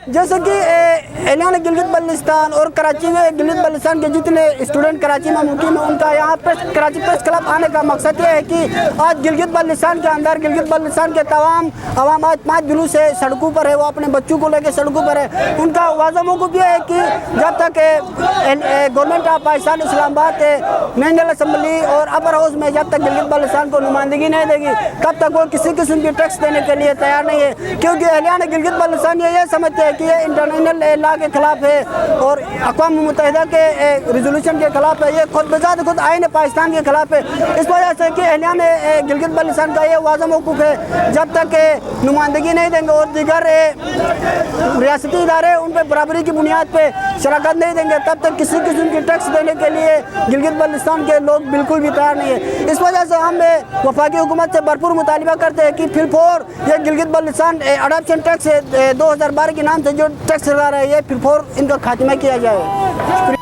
जैसे कि एलियान गिलगित बल्तिस्तान और कराची में गिलगित बल्तिस्तान के जितने स्टूडेंट कराची में मुकीम है, उनका यहाँ कराची प्रेस क्लब आने का मकसद ये है कि आज गिलगित बल्तिस्तान के अंदर गिलगित बल्तिस्तान के तमाम अवाम आज 5 दिनों से सड़कों पर है, वो अपने बच्चों को लेकर सड़कों पर है। उनका वाज़ा मौक़िफ़ ये है कि जब तक government of Pakistan Islamabad national assembly और अपर हाउस में जब तक गिलगित बल्तिस्तान को नुमाइंदगी नहीं देगी, तब तक वो किसी किस्म की टैक्स देने के लिए तैयार नहीं है। क्योंकि एहलियान गिलगित बल्तिस्तान ये समझते हैं कि ये इंटरनेशनल लॉ के खिलाफ है और अक़वाम मुत्तहिदा के रिजोल्यूशन के खिलाफ है, ये खुद आईन पाकिस्तान के खिलाफ है। इस वजह से कि एहलियान गिलगित बल्तिस्तान का ये वाज़ा मौक़िफ़ है, जब तक नुमाइंदगी नहीं देंगे और दीगर रियासती इदारे उन पर बराबरी की बुनियाद पर शराकत नहीं देंगे, तब तक किसी किस्म की टैक्स देने के लिए गिलगित बल्तिस्तान के लोग बिल्कुल भी तैयार नहीं है। इस वजह से हम वफाकी हुकूमत से भरपूर मुतालिबा करते हैं कि फिर ये गिलगित बल्तिस्तान अडॉप्शन टैक्स 2012 के नाम से जो टैक्स लगा रहा है, ये फिर इनका खात्मा किया जाए।